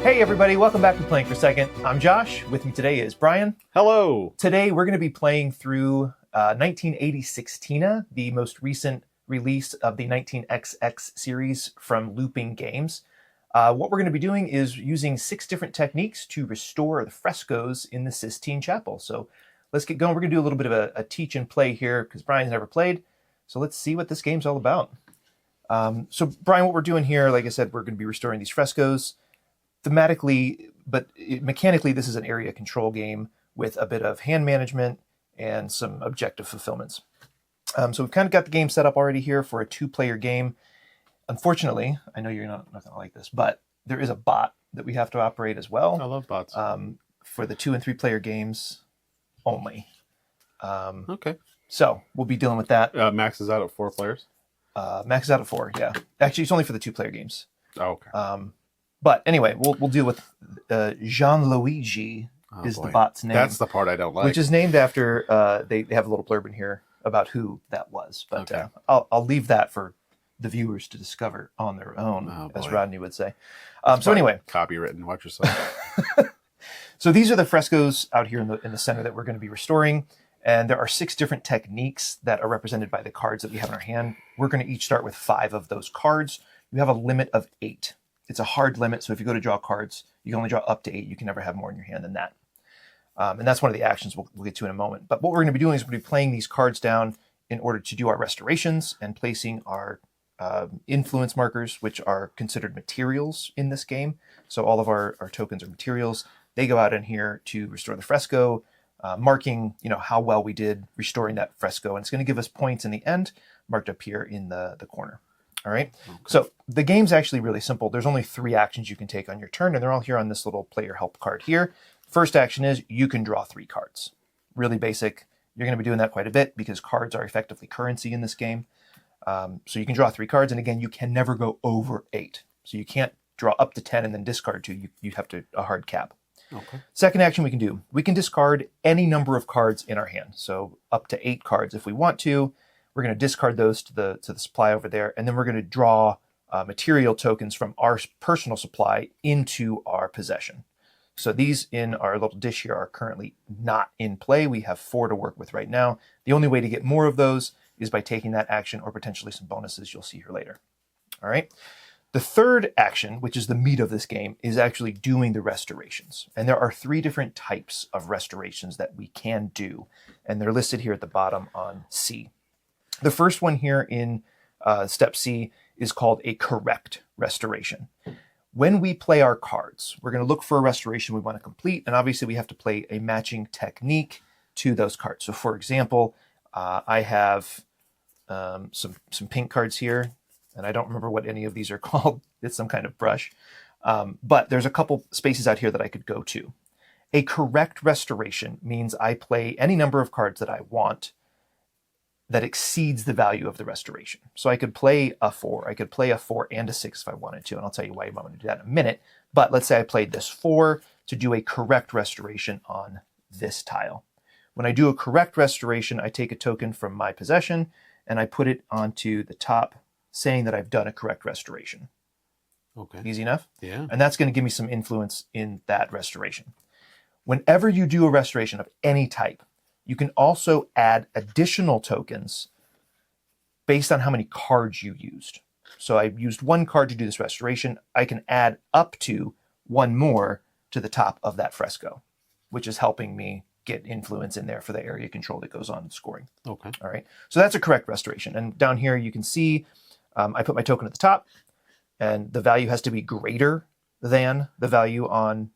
Hey everybody, welcome back to Playing for a Second. I'm Josh. With me today is Brian. Hello. Today we're going to be playing through 1980 Sixtina, the most recent release of the 19XX series from Looping Games. What we're going to be doing is using 6 different techniques to restore the frescoes in the Sistine Chapel. So let's get going. We're going to do a little bit of a teach and play here because Brian's never played. So let's see what this game's all about. So Brian, what we're doing here, like I said, we're going to be restoring these frescoes. Thematically, but mechanically, this is an area control game with a bit of hand management and some objective fulfillments. So we've kind of got the game set up already here for a 2-player game. Unfortunately, I know you're not going to like this, but there is a bot that we have to operate as well. I love bots. For the 2- and 3-player games only. Okay. So we'll be dealing with that. Max is out at 4 players? Max is out at 4, yeah. Actually, it's only for the 2-player games. Oh, okay. But anyway, we'll deal with Jean-Luigi is the bot's name. That's the part I don't like. Which is named after, they have a little blurb in here about who that was. But Okay. I'll leave that for the viewers to discover on their own, as Rodney would say. So anyway. Copywritten, watch yourself. So these are the frescoes out here in the center that we're going to be restoring. And there are 6 different techniques that are represented by the cards that we have in our hand. We're going to each start with 5 of those cards. You have a limit of 8. It's a hard limit, so if you go to draw cards, you can only draw up to 8. You can never have more in your hand than that. And that's one of the actions we'll get to in a moment. But what we're going to be doing is we're going to be playing these cards down in order to do our restorations and placing our influence markers, which are considered materials in this game. So all of our tokens are materials. They go out in here to restore the fresco, marking how well we did restoring that fresco. And it's going to give us points in the end, marked up here in the corner. All right. Okay. So the game's actually really simple. There's only 3 actions you can take on your turn, and they're all here on this little player help card here. First action is you can draw 3 cards. Really basic. You're going to be doing that quite a bit because cards are effectively currency in this game. So you can draw 3 cards, and again, you can never go over 8. So you can't draw up to 10 and then discard 2. You have to a hard cap. Okay. Second action we can discard any number of cards in our hand. So up to 8 cards if we want to. We're going to discard those to the supply over there, and then we're going to draw material tokens from our personal supply into our possession. So these in our little dish here are currently not in play. We have 4 to work with right now. The only way to get more of those is by taking that action or potentially some bonuses you'll see here later. All right. The third action, which is the meat of this game, is actually doing the restorations. And there are 3 different types of restorations that we can do, and they're listed here at the bottom on C. The first one here in step C is called a correct restoration. When we play our cards, we're going to look for a restoration we want to complete, and obviously we have to play a matching technique to those cards. So for example, I have some pink cards here, and I don't remember what any of these are called. It's some kind of brush. But there's a couple spaces out here that I could go to. A correct restoration means I play any number of cards that I want that exceeds the value of the restoration. So I could play a 4. I could play a 4 and a 6 if I wanted to, and I'll tell you why I'm going to do that in a minute. But let's say I played this 4 to do a correct restoration on this tile. When I do a correct restoration, I take a token from my possession and I put it onto the top, saying that I've done a correct restoration. Okay. Easy enough? Yeah. And that's going to give me some influence in that restoration. Whenever you do a restoration of any type, you can also add additional tokens based on how many cards you used. So I used 1 card to do this restoration. I can add up to 1 more to the top of that fresco, which is helping me get influence in there for the area control that goes on scoring. Okay. All right. So that's a correct restoration. And down here you can see I put my token at the top, and the value has to be greater than the value on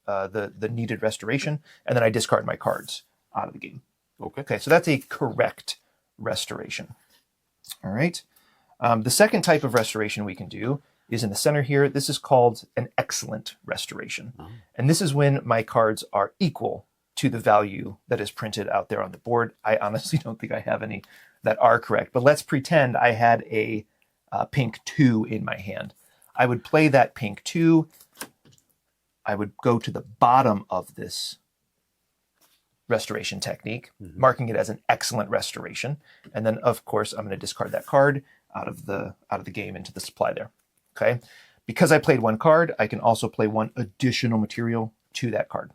the needed restoration. And then I discard my cards out of the game. Okay, so that's a correct restoration. All right. The second type of restoration we can do is in the center here. This is called an excellent restoration. Oh. And this is when my cards are equal to the value that is printed out there on the board. I honestly don't think I have any that are correct, but let's pretend I had a pink 2 in my hand. I would play that pink 2. I would go to the bottom of this restoration technique, marking it as an excellent restoration. And then, of course, I'm going to discard that card out of the game into the supply there. Okay. Because I played one card, I can also play one additional material to that card.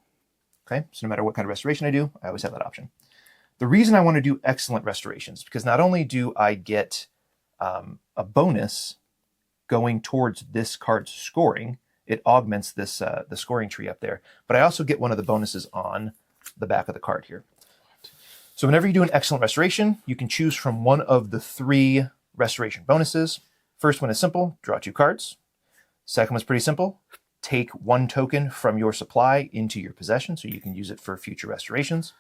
Okay, so no matter what kind of restoration I do, I always have that option. The reason I want to do excellent restorations, because not only do I get a bonus going towards this card's scoring, it augments this the scoring tree up there, but I also get one of the bonuses on the back of the card here. So whenever you do an excellent restoration, you can choose from one of the 3 restoration bonuses. First one is simple, draw 2 cards. Second one's pretty simple, take 1 token from your supply into your possession so you can use it for future restorations.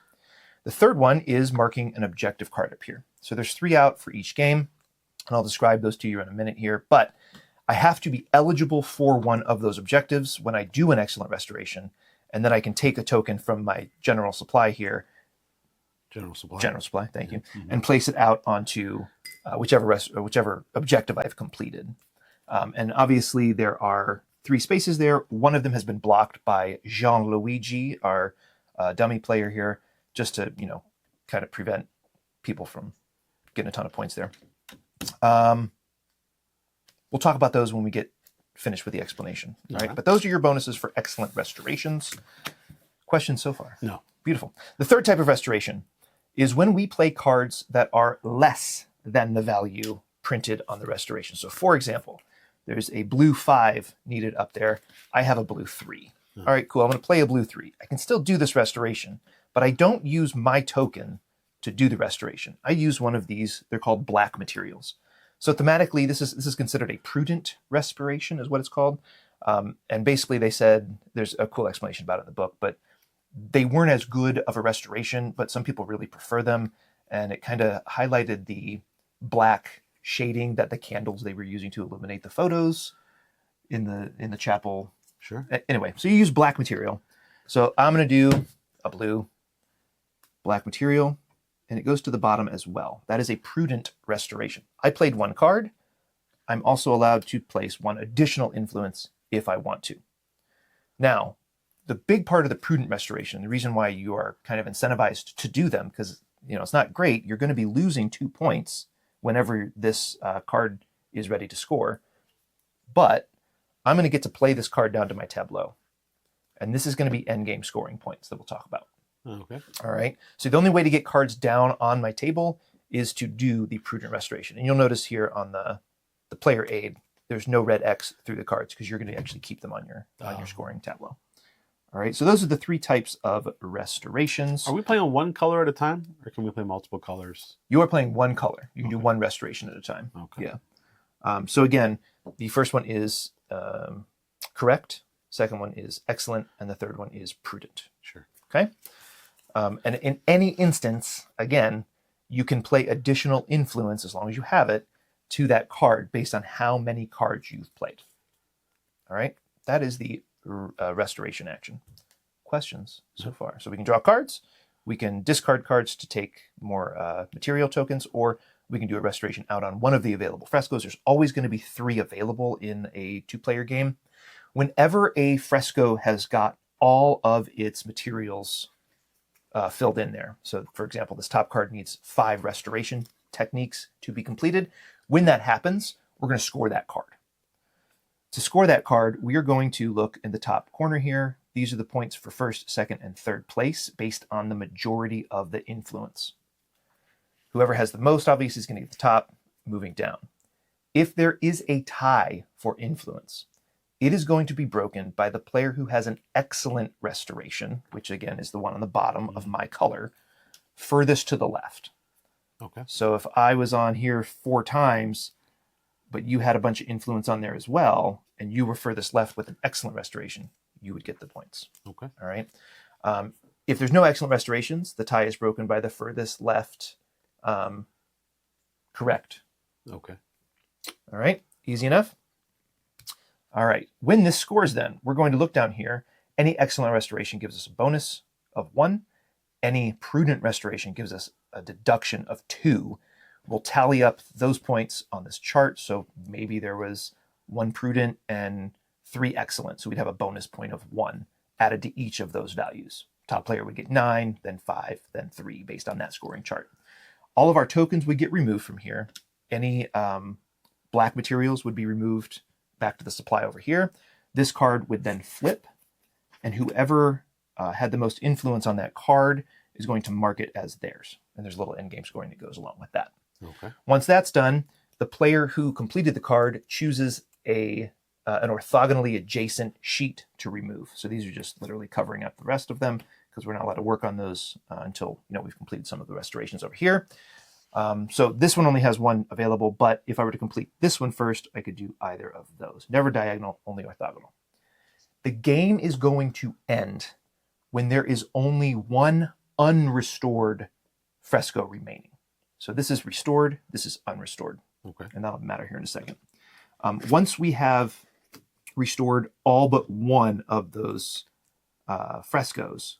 The third one is marking an objective card up here. So there's 3 out for each game, and I'll describe those to you in a minute here, but I have to be eligible for one of those objectives when I do an excellent restoration, and then I can take a token from my general supply here. General supply, thank you. Mm-hmm. And place it out onto whichever objective I've completed. And obviously there are 3 spaces there. One of them has been blocked by Jean-Luigi, our dummy player here, just to, kind of prevent people from getting a ton of points there. We'll talk about those when we get finished with the explanation. All right, but those are your bonuses for excellent restorations. Questions so far? No. Beautiful. The third type of restoration is when we play cards that are less than the value printed on the restoration. So for example, there's a blue 5 needed up there. I have a blue 3. All right, cool. I'm going to play a blue 3. I can still do this restoration, but I don't use my token to do the restoration. I use one of these. They're called black materials. So thematically, this is considered a prudent restoration, is what it's called. And basically, they said there's a cool explanation about it in the book, but they weren't as good of a restoration, but some people really prefer them, and it kind of highlighted the black shading that the candles they were using to illuminate the photos in the chapel. Sure. Anyway, so you use black material. So I'm going to do a blue black material, and it goes to the bottom as well. That is a prudent restoration. I played 1 card. I'm also allowed to place 1 additional influence if I want to. Now, the big part of the prudent restoration, the reason why you are kind of incentivized to do them, because it's not great, you're going to be losing 2 points whenever this card is ready to score. But I'm going to get to play this card down to my tableau. And this is going to be endgame scoring points that we'll talk about. Okay. All right. So the only way to get cards down on my table is to do the prudent restoration. And you'll notice here on the player aid, there's no red X through the cards because you're going to actually keep them on your scoring tableau. All right. So those are the 3 types of restorations. Are we playing on 1 color at a time, or can we play multiple colors? You are playing 1 color. You can do 1 restoration at a time. Okay. Yeah. So again, the first one is correct. Second one is excellent. And the third one is prudent. Sure. Okay. And in any instance, again, you can play additional influence, as long as you have it, to that card based on how many cards you've played. All right. That is the restoration action. Questions so far? So we can draw cards. We can discard cards to take more material tokens, or we can do a restoration out on one of the available frescoes. There's always going to be 3 available in a 2-player game. Whenever a fresco has got all of its materials filled in there. So for example, this top card needs 5 restoration techniques to be completed. When that happens, we're going to score that card. To score that card, we are going to look in the top corner here. These are the points for first, second, and third place based on the majority of the influence. Whoever has the most, obviously, is going to get the top, moving down. If there is a tie for influence, it is going to be broken by the player who has an excellent restoration, which again is the one on the bottom of my color, furthest to the left. Okay. So if I was on here 4 times, but you had a bunch of influence on there as well, and you were furthest left with an excellent restoration, you would get the points. Okay. All right. If there's no excellent restorations, the tie is broken by the furthest left correct. Okay. All right. Easy enough. All right. When this scores, then, we're going to look down here. Any excellent restoration gives us a bonus of 1. Any prudent restoration gives us a deduction of 2. We'll tally up those points on this chart. So maybe there was 1 prudent and 3 excellent. So we'd have a bonus point of 1 added to each of those values. Top player would get 9, then 5, then 3 based on that scoring chart. All of our tokens would get removed from here. Any black materials would be removed back to the supply over here. This card would then flip, and whoever had the most influence on that card is going to mark it as theirs. And there's a little end game scoring that goes along with that. Okay. Once that's done, the player who completed the card chooses an orthogonally adjacent sheet to remove. So these are just literally covering up the rest of them because we're not allowed to work on those until we've completed some of the restorations over here. So this one only has one available, but if I were to complete this one first, I could do either of those. Never diagonal, only orthogonal. The game is going to end when there is only one unrestored fresco remaining. So this is restored, this is unrestored. Okay. And that'll matter here in a second. Once we have restored all but one of those frescoes,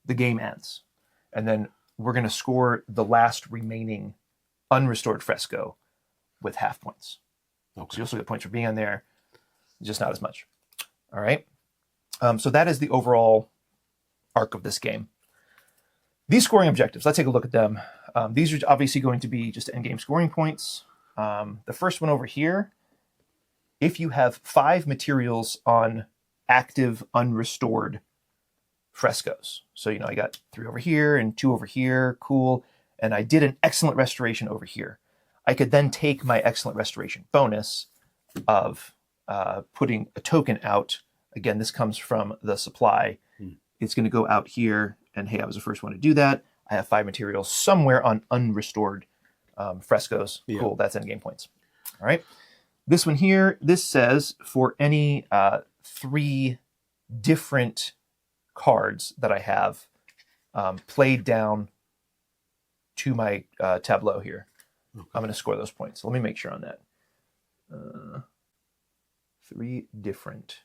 the game ends. And then we're going to score the last remaining unrestored fresco with half points. Okay. So you also get points for being on there, just not as much. All right. So that is the overall arc of this game. These scoring objectives, let's take a look at them. These are obviously going to be just end game scoring points. The first one over here, if you have 5 materials on active unrestored frescoes. So, I got 3 over here and 2 over here, cool. And I did an excellent restoration over here. I could then take my excellent restoration bonus of putting a token out. Again, this comes from the supply. It's going to go out here, and hey, I was the first one to do that. I have 5 materials somewhere on unrestored frescoes. Yeah. Cool, that's endgame points. All right. This one here, this says for any 3 different cards that I have played down to my tableau here, Okay. I'm going to score those points. So let me make sure on that. 3 different.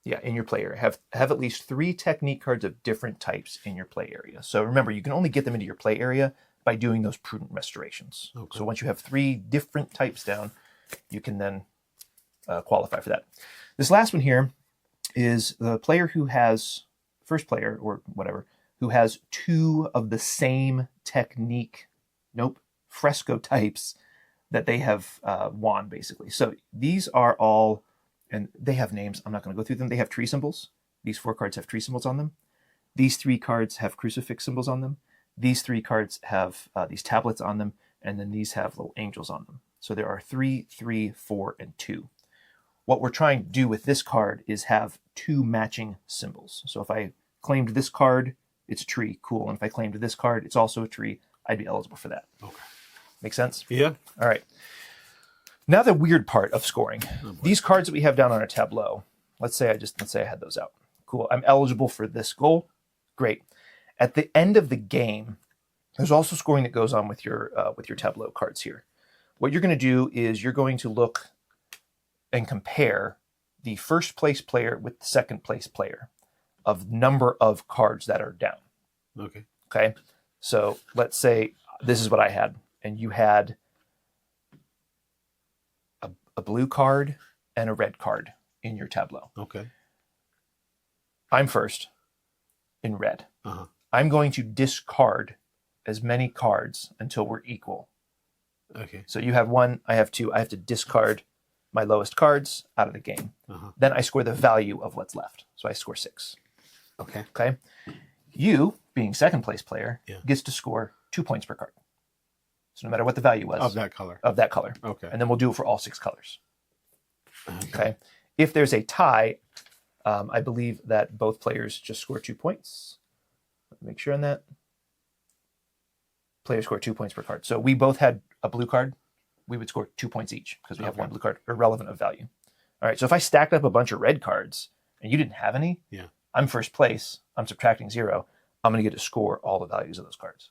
Yeah, in your play area. Have at least 3 technique cards of different types in your play area. So remember, you can only get them into your play area by doing those prudent restorations. Okay. So once you have 3 different types down, you can then qualify for that. This last one here is the player who has, first player or whatever, who has 2 of the same technique, fresco types that they have won, basically. So these are all, and they have names. I'm not going to go through them. They have tree symbols. These 4 cards have tree symbols on them. These 3 cards have crucifix symbols on them. These 3 cards have these tablets on them. And then these have little angels on them. So there are 3, 3, 4, and 2. What we're trying to do with this card is have 2 matching symbols. So if I claimed this card, it's a tree. Cool. And if I claimed this card, it's also a tree. I'd be eligible for that. Okay. Make sense? Yeah. All right. Now the weird part of scoring. These cards that we have down on our tableau, let's say I had those out. Cool. I'm eligible for this goal. Great. At the end of the game, there's also scoring that goes on with your tableau cards here. What you're going to do is you're going to look and compare the first place player with the second place player of number of cards that are down. Okay. Okay. So let's say this is what I had, and you had a blue card and a red card in your tableau. Okay. I'm first in red. Uh-huh. I'm going to discard as many cards until we're equal. Okay. So you have 1, I have 2. I have to discard my lowest cards out of the game. Uh-huh. Then I score the value of what's left. So I score 6. Okay. Okay. You, being second place player, Yeah. gets to score 2 points per card. So no matter what the value was Of that color. of that color. Okay. And then we'll do it for all 6 colors. Okay. If there's a tie, I believe that both players just score 2 points. Let me make sure on that. Players score 2 points per card. So we both had a blue card. We would score 2 points each because we have 1 blue card irrelevant of value. All right. So if I stacked up a bunch of red cards and you didn't have any, Yeah. I'm first place. I'm subtracting 0. I'm going to get to score all the values of those cards.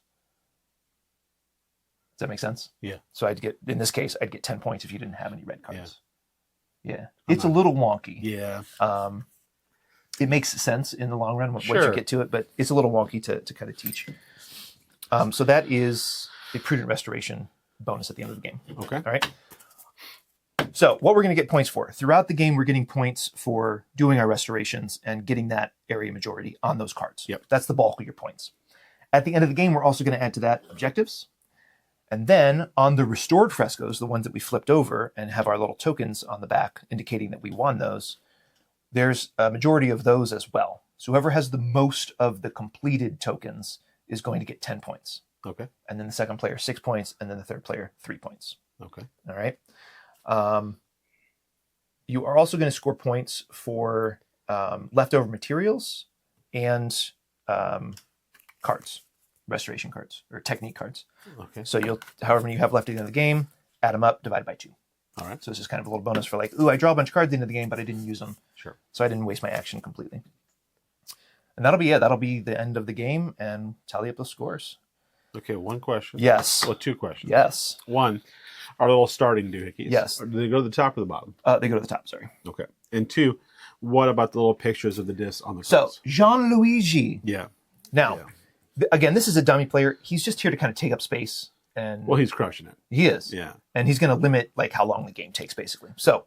Does that make sense? Yeah. So in this case, I'd get 10 points if you didn't have any red cards. Yeah. I'm It's a little wonky. Yeah. It makes sense in the long run once Sure. you get to it, but it's a little wonky to kind of teach. So that is a prudent restoration bonus at the end of the game. Okay. All right. So what we're going to get points for. Throughout the game, we're getting points for doing our restorations and getting that area majority on those cards. Yep. That's the bulk of your points. At the end of the game, we're also going to add to that objectives. And then on the restored frescoes, the ones that we flipped over and have our little tokens on the back indicating that we won those, there's a majority of those as well. So whoever has the most of the completed tokens is going to get 10 points. Okay. And then the second player 6 points, and then the third player 3 points. Okay. All right. You are also going to score points for leftover materials and cards, restoration cards or technique cards. Okay. So you'll, however many you have left at the end of the game, add them up, divide by 2. All right. So it's just kind of a little bonus for like, ooh, I draw a bunch of cards at the end of the game, but I didn't use them. Sure. So I didn't waste my action completely. And that'll be it. That'll be the end of the game and tally up the scores. Okay, one question. Yes. Well, 2 questions. Yes. One, our little starting doohickeys. Yes. Or do they go to the top or the bottom? They go to the top, sorry. Okay. And 2, what about the little pictures of the discs on the So cards? Jean-Luigi. Yeah. Now, Yeah. again, this is a dummy player. He's just here to kind of take up space. And Well, he's crushing it. he is. Yeah. And he's going to limit like how long the game takes, basically. So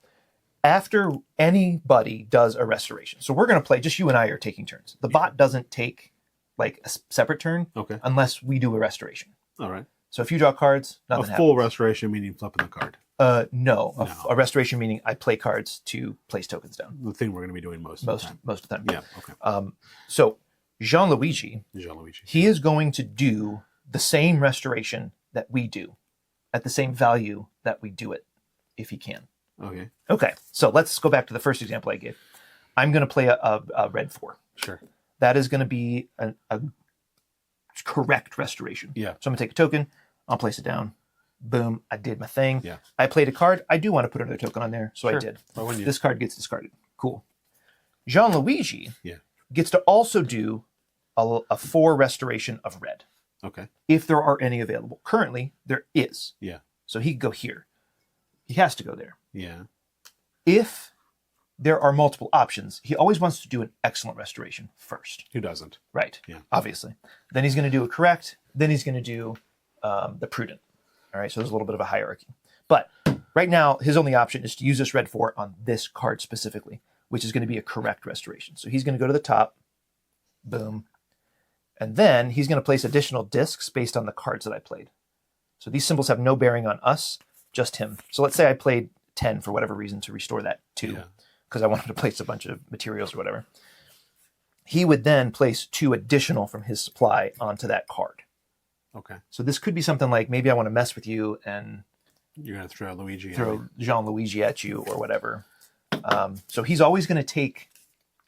after anybody does a restoration, so we're going to play, just you and I are taking turns. The bot doesn't take like a separate turn Okay. unless we do a restoration. All right. So if you draw cards, A nothing full restoration meaning flipping the card. happens. No. No. A restoration meaning I play cards to place tokens down. The thing we're going to be doing most of the time. Most of the time. Yeah. Okay. So Jean-Luigi, Jean-Luigi. he is going to do the same restoration that we do at the same value that we do it, if he can. Okay. Okay, so let's go back to the first example I gave. I'm going to play a red 4. Sure. That is going to be a correct restoration. Yeah. So I'm going to take a token. I'll place it down. Boom, I did my thing. Yeah. I played a card. I do want to put another token on there, so Sure. I did. Why wouldn't you? This card gets discarded. Cool. Jean-Luigi Yeah. gets to also do a 4 restoration of red, Okay. if there are any available. Currently, there is. Yeah. So he can go here. He has to go there. Yeah. If there are multiple options, he always wants to do an excellent restoration first. Who doesn't? Right. Yeah. Obviously. Then he's going to do a correct. Then he's going to do the prudent. All right. So there's a little bit of a hierarchy. But right now, his only option is to use this red 4 on this card specifically, which is going to be a correct restoration. So he's going to go to the top. Boom. And then he's going to place additional discs based on the cards that I played. So these symbols have no bearing on us, just him. So let's say I played 10 for whatever reason to restore that 2, because I wanted to place a bunch of materials or whatever. He would then place 2 additional from his supply onto that card. Okay. So this could be something like, maybe I want to mess with you and You're going to throw Luigi. throw Jean-Luigi at you or whatever. So he's always going to take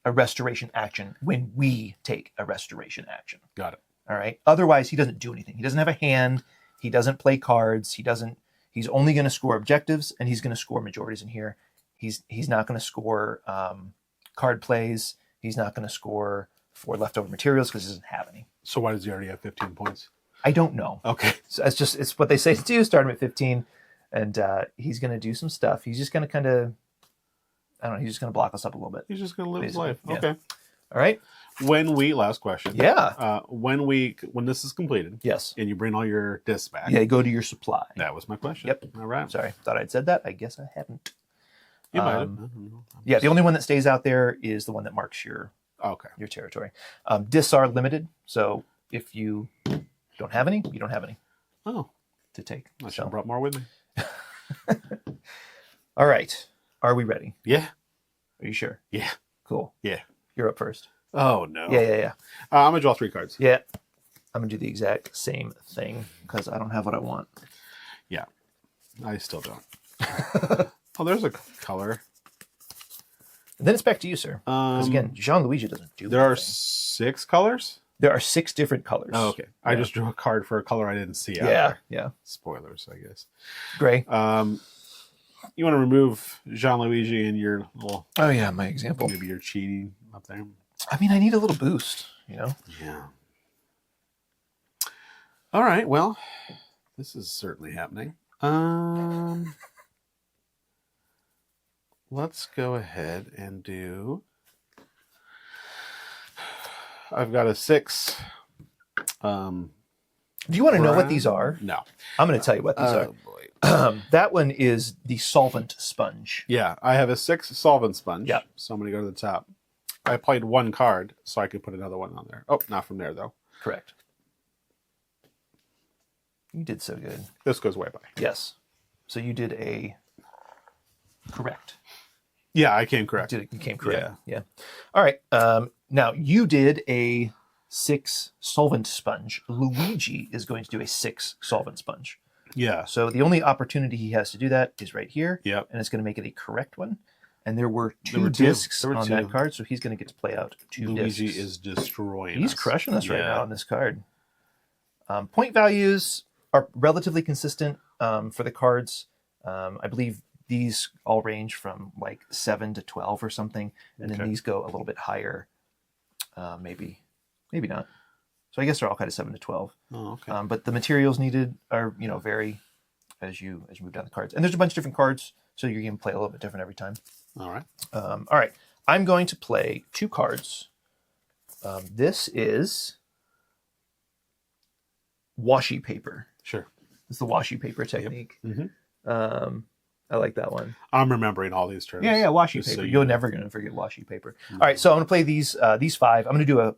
a restoration action when we take a restoration action. Got it. All right. Otherwise, he doesn't do anything. He doesn't have a hand. He doesn't play cards. He's only going to score objectives, and he's going to score majorities in here. He's not going to score card plays. He's not going to score for leftover materials because he doesn't have any. So why does he already have 15 points? I don't know. Okay. So it's what they say to do. Start him at 15, and he's going to do some stuff. He's just going to kind of, I don't know. He's just going to block us up a little bit. He's just going to live Basically, his life. yeah. Okay. All right. Last question. Yeah. When this is completed Yes. and you bring all your discs back. Yeah. Go to your supply. That was my question. Yep. All right. Sorry. Thought I'd said that. I guess I haven't. You might have. I don't know. Yeah. The only one that stays out there is the one that marks your Okay. territory. Discs are limited, so if you don't have any, you don't have any Oh, to take. I should have brought more with me. All right. Are we ready? Yeah. Are you sure? Yeah. Cool. Yeah. You're up first. Oh, no. Yeah. I'm going to draw 3 cards. Yeah. I'm going to do the exact same thing because I don't have what I want. Yeah. I still don't. Oh, there's a color. And then it's back to you, sir. Because again, Jean-Luigi doesn't do There are anything. 6 colors? There are 6 different colors. Oh, okay. I just drew a card for a color I didn't see. Yeah. Spoilers, I guess. Gray. You want to remove Jean-Luigi and your little... Oh, yeah, my example. Maybe you're cheating up there. I mean, I need a little boost, you know? Yeah. All right, well, this is certainly happening. Let's go ahead and do... I've got a 6. Do you want to know what these are? No. I'm going to tell you what these are. Boy. That one is the solvent sponge. Yeah, I have a 6 solvent sponge. Yeah. So I'm going to go to the top. I played 1 card, so I could put another one on there. Oh, not from there, though. Correct. You did so good. This goes way by. Yes. So you did a correct. Yeah, I came correct. You came correct. Yeah. All right. Now you did a 6 solvent sponge. Luigi is going to do a 6 solvent sponge. Yeah. So the only opportunity he has to do that is right here. Yep. And it's going to make it a correct one. And there were two two. discs There were on two. that card, so he's going to get to play out 2 Luigi discs. is destroying He's us. crushing us right now on this card. Point values are relatively consistent for the cards. I believe these all range from like 7 to 12 or something, and then these go a little bit higher. Maybe not. So I guess they're all kind of 7 to 12. Oh, okay. But the materials needed are vary as you move down the cards, and there's a bunch of different cards, so you're going to play a little bit different every time. All right. All right. I'm going to play 2 cards. This is washi paper. Sure. It's the washi paper technique. Yep. I like that one. I'm remembering all these terms. Yeah, washi Just paper. so You're never going to forget washi paper. All right, so I'm going to play these 5. I'm going to do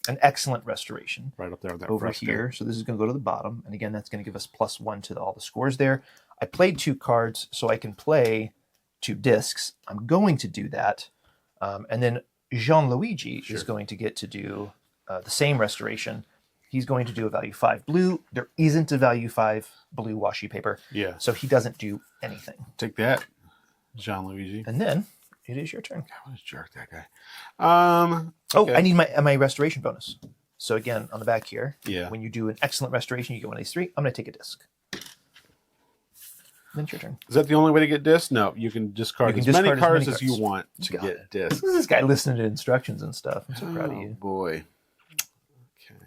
an excellent restoration right up there on that over fresco. here. So this is going to go to the bottom, and again, that's going to give us +1 to all the scores there. I played 2 cards, so I can play 2 discs. I'm going to do that, and then Jean-Luigi is going to get to do the same restoration. He's going to do a value 5 blue. There isn't a value 5 blue washi paper. Yeah. So he doesn't do anything. Take that, Jean-Luigi. And then it is your turn. God, what a jerk, that guy. Oh, I need my restoration bonus. So again, on the back here, Yeah. when you do an excellent restoration, you get one of these 3. I'm going to take a disc. Then it's your turn. Is that the only way to get discs? No, you can discard as many cards as you want to get discs. This guy listening to instructions and stuff. I'm so proud of you. Boy. Okay.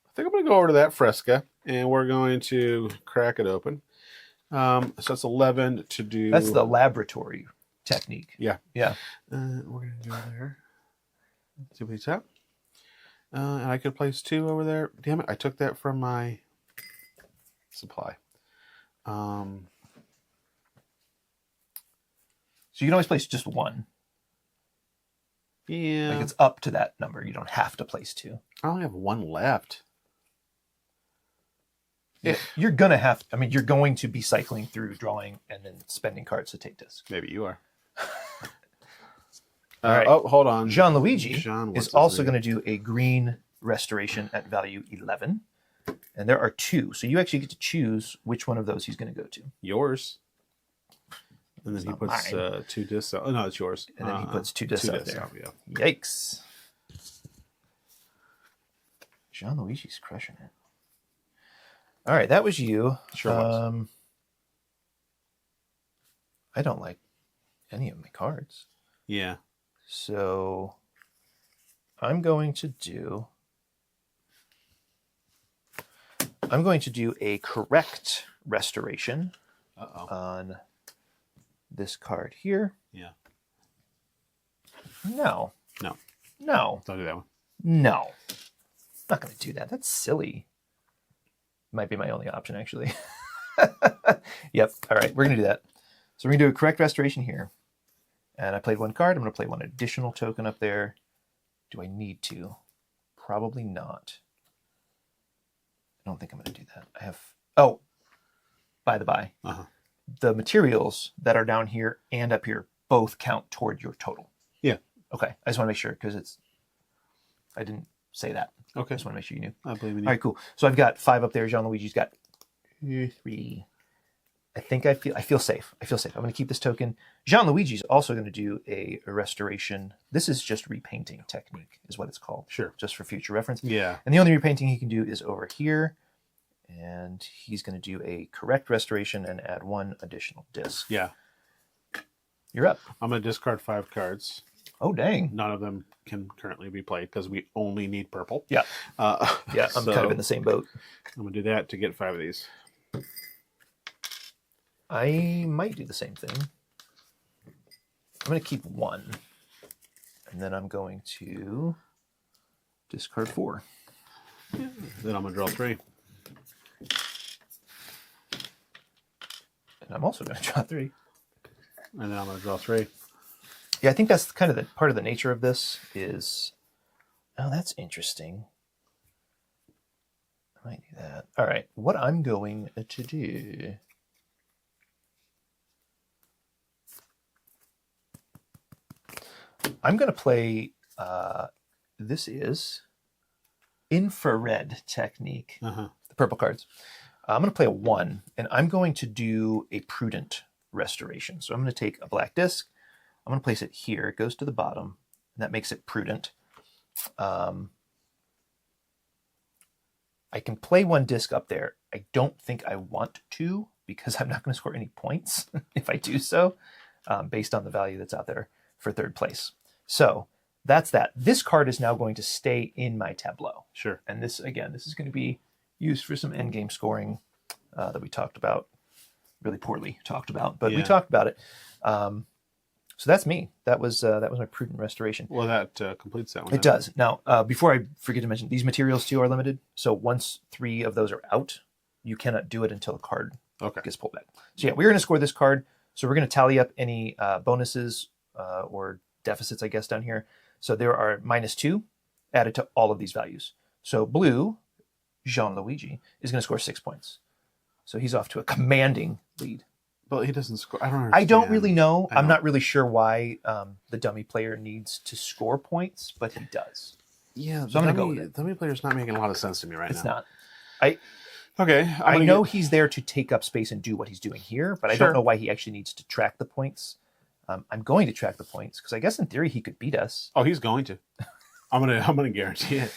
I think I'm going to go over to that fresca, and we're going to crack it open. So that's 11 to do. That's the laboratory technique. Yeah. Yeah. We're going to go there. See what he's at. And I could place 2 over there. Damn it, I took that from my supply. So you can always place just 1. Yeah. Like it's up to that number. You don't have to place 2. I only have 1 left. You're going to have, you're going to be cycling through drawing and then spending cards to take discs. Maybe you are. All right. Oh, hold on. Jean-Luigi Jean, what's is his also name? going to do a green restoration at value 11. And there are 2. So you actually get to choose which one of those he's going to go to. Yours. And then he not puts mine. 2 discs out. Oh, no, it's yours. And then he puts 2 discs out there. yeah. Yikes. Jean-Luigi's crushing it. All right, that was you. Sure was. I don't like any of my cards. Yeah. So I'm going to do a correct restoration on this card here. Yeah. No. No. No. Don't do that one. No. I'm not going to do that. That's silly. Might be my only option, actually. Yep. All right. We're going to do that. So we're going to do a correct restoration here. And I played 1 card. I'm going to play 1 additional token up there. Do I need to? Probably not. I don't think I'm going to do that. I have... Oh, by the by. The materials that are down here and up here both count toward your total. Yeah. Okay. I just want to make sure because I didn't say that. Okay. I just want to make sure you knew. I believe in you. All right, cool. So I've got 5 up there. Jean-Luigi's got 3. I think I feel safe. I'm going to keep this token. Jean-Luigi's also going to do a restoration. This is just repainting technique is what it's called. Sure. Just for future reference. Yeah. And the only repainting he can do is over here. And he's going to do a correct restoration and add 1 additional disc. Yeah. You're up. I'm going to discard 5 cards. Oh, dang. None of them can currently be played because we only need purple. Yeah. Yeah, I'm so kind of in the same boat. I'm going to do that to get 5 of these. I might do the same thing. I'm going to keep 1. And then I'm going to discard 4. Yeah. Then I'm going to draw 3. And I'm also going to draw 3. And then I'm going to draw 3. Yeah, I think that's kind of the part of the nature of this is... Oh, that's interesting. I might do that. All right, what I'm going to do... I'm going to play... this is infrared technique. Uh-huh. The purple cards. I'm going to play a 1, and I'm going to do a prudent restoration. So I'm going to take a black disc. I'm going to place it here. It goes to the bottom, and that makes it prudent. I can play 1 disc up there. I don't think I want to, because I'm not going to score any points if I do so, based on the value that's out there for 3rd place. So that's that. This card is now going to stay in my tableau. Sure. And this, again, this is going to be used for some endgame scoring that we talked about, really poorly talked about, but we talked about it. So that's me. That was my prudent restoration. Well, that completes that one. It does. Now, before I forget to mention, these materials too are limited. So once 3 of those are out, you cannot do it until a card gets pulled back. So yeah, we're going to score this card. So we're going to tally up any bonuses or deficits, I guess, down here. So there are -2 added to all of these values. So blue, Jean-Luigi, is going to score 6 points. So he's off to a commanding lead. But he doesn't score. I don't understand. I don't really know. I'm not really sure why the dummy player needs to score points, but he does. Yeah, so I'm going to go with it. Dummy player's not making a lot of sense to me right now. It's not. Okay. I know he's there to take up space and do what he's doing here, but I don't know why he actually needs to track the points. I'm going to track the points because I guess in theory he could beat us. Oh, he's going to. I'm gonna guarantee it.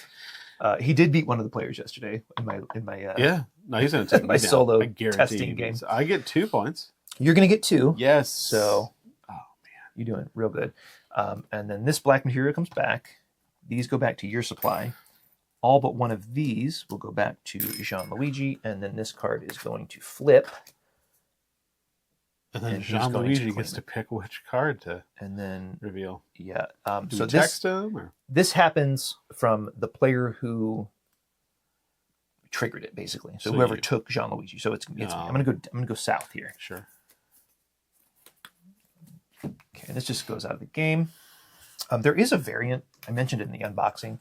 He did beat one of the players yesterday in my No, he's gonna take my me down. solo I guarantee testing game. I get 2 points. You're gonna get 2. Yes. So, oh man, you're doing real good. And then this black material comes back. These go back to your supply. All but one of these will go back to Jean-Luigi, and then this card is going to flip. And then Jean-Luigi gets to pick which card to reveal. Yeah. Do we text him? Or? This happens from the player who triggered it, basically. So whoever took Jean-Luigi. So it's I'm gonna go south here. Sure. Okay, this just goes out of the game. There is a variant. I mentioned it in the unboxing.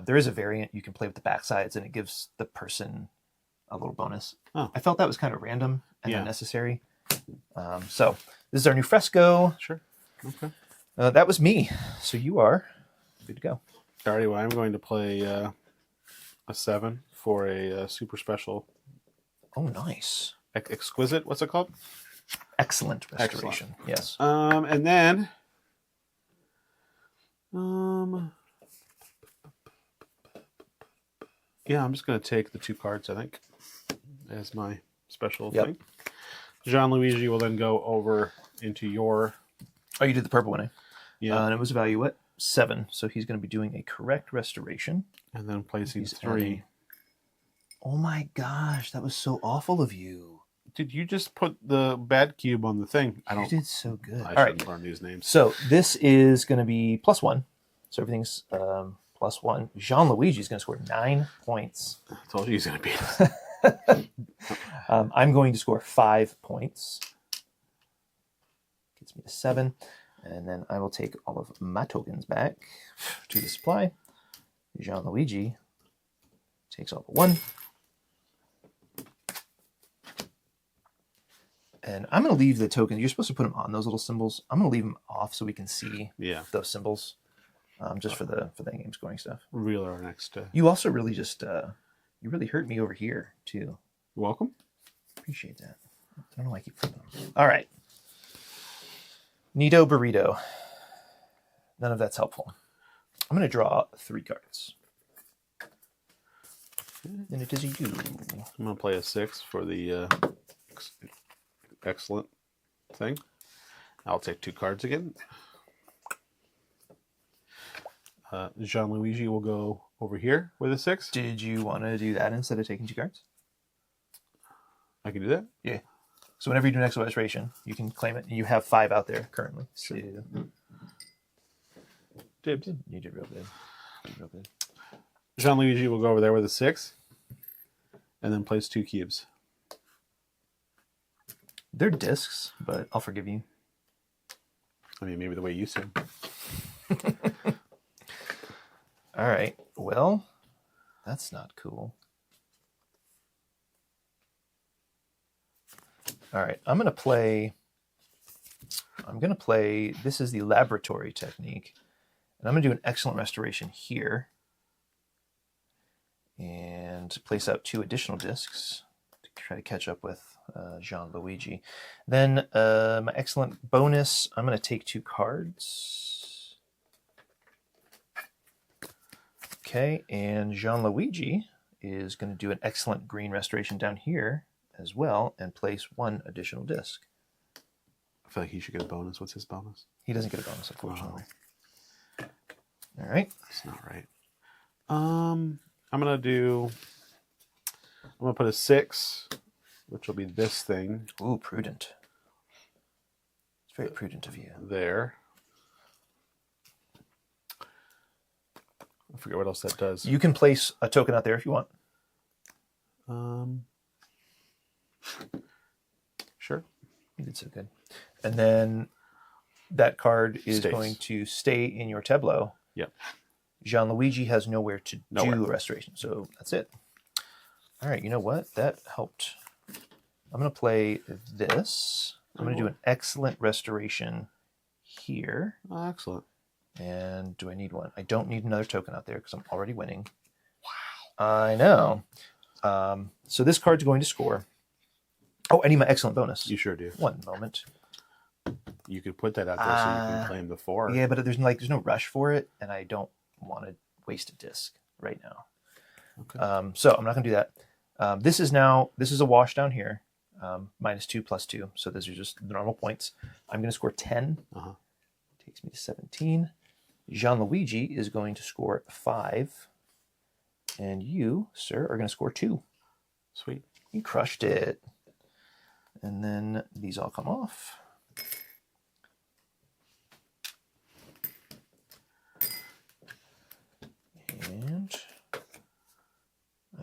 There is a variant. You can play with the backsides, and it gives the person a little bonus. Oh. I felt that was kind of random and unnecessary. So this is our new fresco. Sure. Okay. That was me. So you are good to go. Alrighty, well, I'm going to play a 7 for a super special. Oh, nice. Exquisite. What's it called? Excellent restoration. Excellent. Yes. And then yeah, I'm just going to take the 2 cards, I think, as my special thing. Jean-Luigi will then go over into your... Oh, you did the purple one, eh? Yeah. And it was a value, what? 7. So he's going to be doing a correct restoration. And then placing 3. Oh my gosh, that was so awful of you. Did you just put the bad cube on the thing? You did so good. I shouldn't learn these names. So this is going to be +1. So everything's +1. Jean-Luigi is going to score 9 points. I told you he's going to beat us. I'm going to score 5 points. Gets me to 7. And then I will take all of my tokens back to the supply. Jean-Luigi takes all but 1. And I'm going to leave the tokens. You're supposed to put them on those little symbols. I'm going to leave them off so we can see those symbols, just for the game scoring stuff. Reveal our next. You also really just you really hurt me over here too. You're welcome. Appreciate that. I don't know why I keep flipping them. All right. Nito Burrito. None of that's helpful. I'm going to draw 3 cards. And it is you. I'm going to play a 6 for the excellent thing. I'll take 2 cards again. Jean-Luigi will go over here with a 6. Did you want to do that instead of taking 2 cards? I can do that? Yeah. So whenever you do an extra restoration, you can claim it. And you have 5 out there currently. Sure. So Dibs. You did real good. Jean-Luigi will go over there with a 6. And then place 2 cubes. They're discs, but I'll forgive you. I mean, maybe the way you said. All right. Well, that's not cool. All right, I'm gonna play. This is the laboratory technique, and I'm gonna do an excellent restoration here, and place out 2 additional discs to try to catch up with Jean Luigi. Then my excellent bonus. I'm gonna take 2 cards. Okay, and Jean Luigi is going to do an excellent green restoration down here as well and place 1 additional disc. I feel like he should get a bonus. What's his bonus? He doesn't get a bonus, unfortunately. Oh. All right. That's not right. I'm gonna put a 6, which will be this thing. Ooh, prudent. It's very prudent of you. There. I forget what else that does. You can place a token out there if you want. Sure. You did so good. And then that card is Stays. going to stay in your tableau. Yep. Jean Luigi has nowhere to do a restoration, so that's it. All right, you know what? That helped. I'm going to play this. I'm going to do an excellent restoration here. Oh, excellent. And do I need one? I don't need another token out there because I'm already winning. Wow. I know. So this card's going to score. Oh, I need my excellent bonus. You sure do. One moment. You could put that out there so you can claim the 4. Yeah, but there's no rush for it, and I don't want to waste a disc right now. Okay. So I'm not going to do that. This is a wash down here. -2 + 2. So those are just the normal points. I'm going to score 10. Takes me to 17. Jean Luigi is going to score 5. And you, sir, are going to score 2. Sweet. You crushed it. And then these all come off. And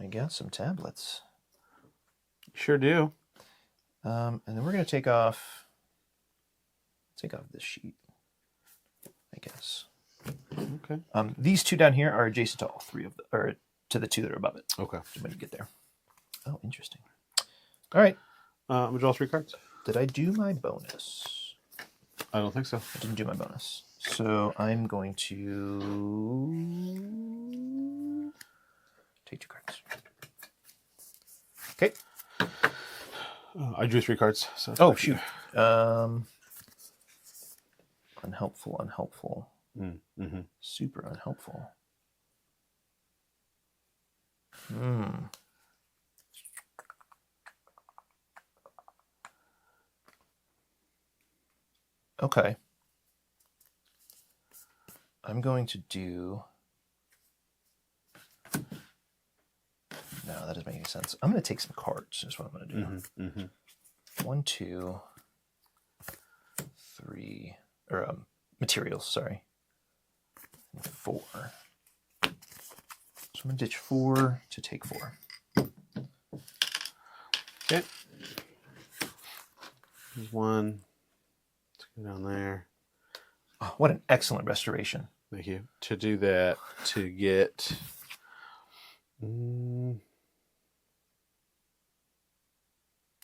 I got some tablets. Sure do. And then we're going to take off this sheet, I guess. Okay. These 2 down here are adjacent to all 3 of or to the 2 that are above it. Okay. So when you get there. Oh, interesting. All right. I'm gonna draw 3 cards. Did I do my bonus? I don't think so. I didn't do my bonus. So I'm going to take 2 cards. Okay. I drew 3 cards. So Oh, shoot. Unhelpful. Mm-hmm. Super unhelpful. Okay. I'm going to do... No, that doesn't make any sense. I'm going to take some cards. That's what I'm going to do. 1, 2, 3... Or materials, sorry. 4. So I'm going to ditch 4 to take 4. Okay. There's 1. Let's go down there. Oh, what an excellent restoration. Thank you. To do that, to get...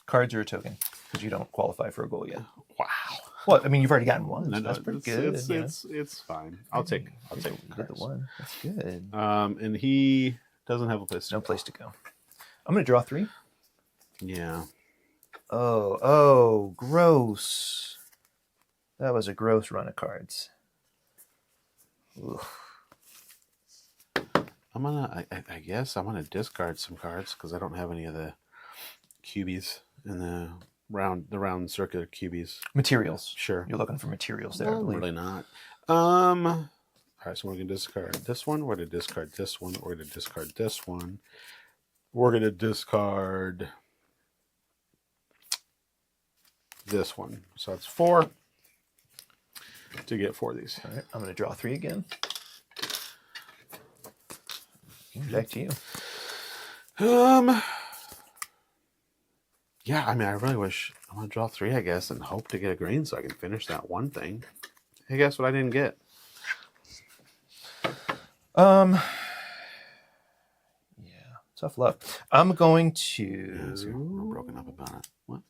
Cards are a token, because you don't qualify for a goal yet. Wow. Well, I mean, you've already gotten 1. No, So that's pretty good. It's fine. I'll take you did the 1. That's good. And he doesn't have a place to No go. place to go. I'm going to draw 3. Yeah. Oh, gross. That was a gross run of cards. Oof. I guess I'm gonna discard some cards because I don't have any of the cubies in the round circular cubies. Materials. Sure. You're looking for materials there, I No, believe. really not. All right, so we're gonna discard this one. We're gonna discard this one. We're gonna discard this one. We're gonna discard this one. So it's 4 to get 4 of these. All right, I'm going to draw 3 again. Back to you. Yeah, I mean, I really wish I'm gonna draw 3, I guess, and hope to get a green so I can finish that one thing. Hey, guess what I didn't get? Yeah, tough luck. I'm going to. Yeah, so we're broken up about it. What?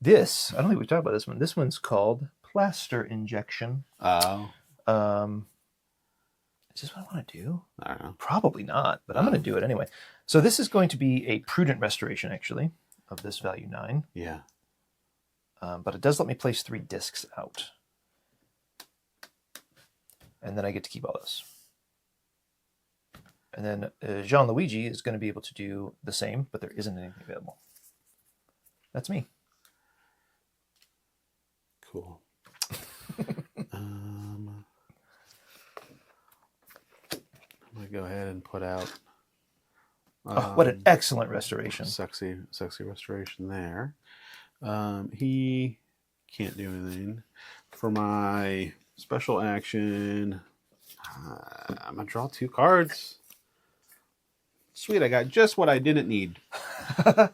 This, I don't think we talked about this one. This one's called Plaster Injection. Oh. Is this what I want to do? I don't know. Probably not, but I'm going to do it anyway. So this is going to be a prudent restoration, actually, of this value 9. Yeah. But it does let me place 3 discs out. And then I get to keep all this. And then Jean-Luigi is going to be able to do the same, but there isn't anything available. That's me. Cool. I'm going to go ahead and put out... what an excellent restoration. Sexy restoration there. He can't do anything. For my special action, I'm going to draw 2 cards. Sweet, I got just what I didn't need. I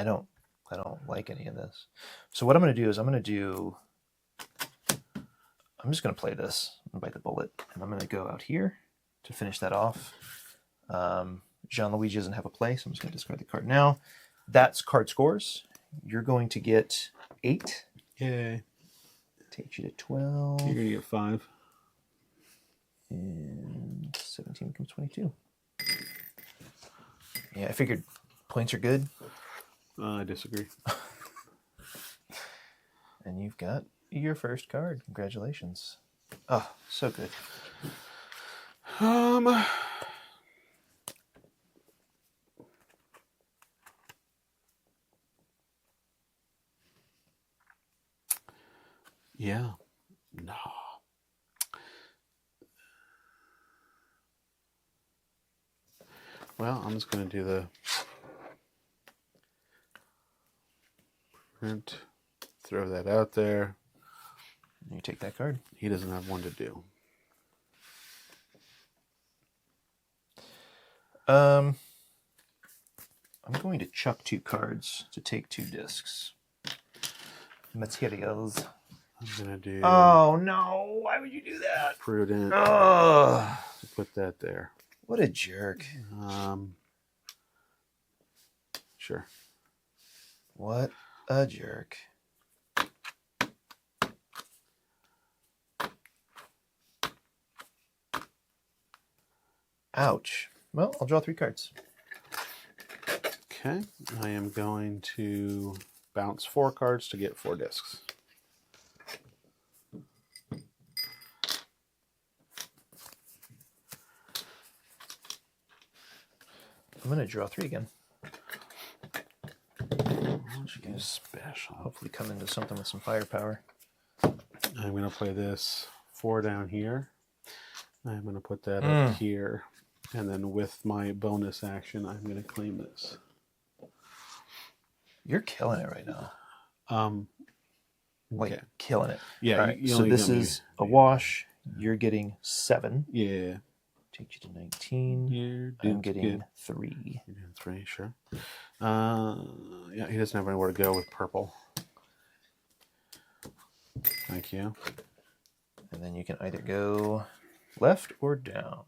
don't like any of this. So what I'm going to do is I'm just going to play this and bite the bullet, and I'm going to go out here to finish that off. Jean-Luigi doesn't have a play, so I'm just going to discard the card now. That's card scores. You're going to get 8. Yay. Takes you to 12. You're going to get 5. And 17 becomes 22. Yeah, I figured points are good. I disagree. And you've got your first card. Congratulations. Oh, so good. Yeah. No. Well, I'm just going to do the print, throw that out there. You take that card. He doesn't have one to do. I'm going to chuck 2 cards to take 2 discs. Materials. I'm going to do... Oh, no. Why would you do that? Prudent. Oh, Put that there. what a jerk. Sure. What a jerk. Ouch. Well, I'll draw 3 cards. Okay. I am going to bounce 4 cards to get 4 discs. I'm going to draw 3 again. Special. Hopefully come into something with some firepower. I'm going to play this 4 down here. I'm going to put that up here. And then with my bonus action, I'm going to claim this. You're killing it right now. Okay. Killing it. Yeah. All right, so this is a wash. You're getting 7. Yeah. Takes you to 19. I'm getting 3. You're doing 3, sure. Yeah, he doesn't have anywhere to go with purple. Thank you. And then you can either go left or down.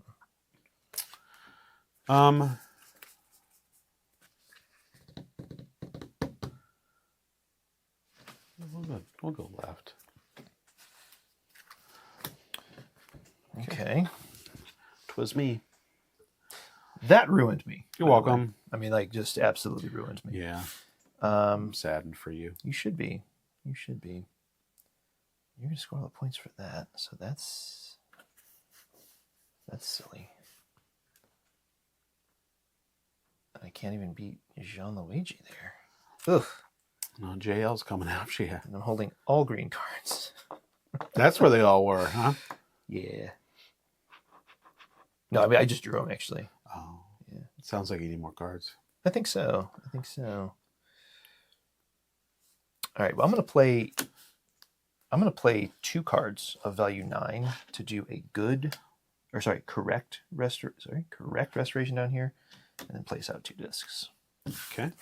We'll go left. Okay. 'Twas me. That ruined me. You're welcome. I mean, like, just absolutely ruined me. Yeah. I'm saddened for you. You should be. You should be. You're going to score all the points for that. So that's silly. And I can't even beat Jean-Luigi there. Ugh. No, JL's coming after you. And I'm holding all green cards. That's where they all were, huh? Yeah. No, I mean, I just drew them, actually. Oh. Yeah. It sounds like you need more cards. I think so. All right, well, I'm going to play 2 cards of value 9 to do a correct restoration down here, and then place out 2 discs. Okay.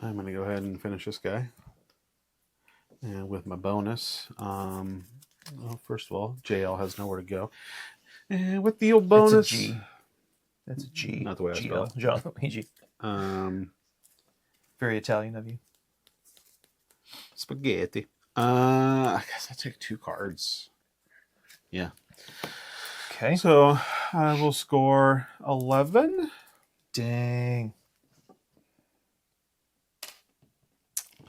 I'm going to go ahead and finish this guy. And with my bonus, well, first of all, JL has nowhere to go. And with the old bonus... That's a G. Not the way I spell it. Gianluigi. Um, Very Italian of you. spaghetti. I guess I take 2 cards. Yeah. Okay. So I will score 11. Dang.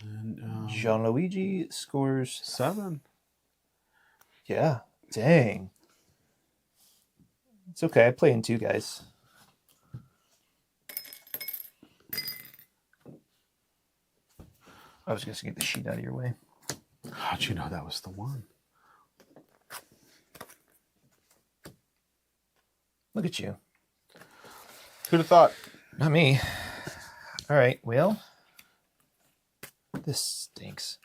And Gianluigi scores 7. Yeah. Dang. It's okay. I play in 2 guys. I was just gonna get the sheet out of your way. How'd you know that was the one? Look at you. Who'd have thought? Not me. All right. Well, this stinks.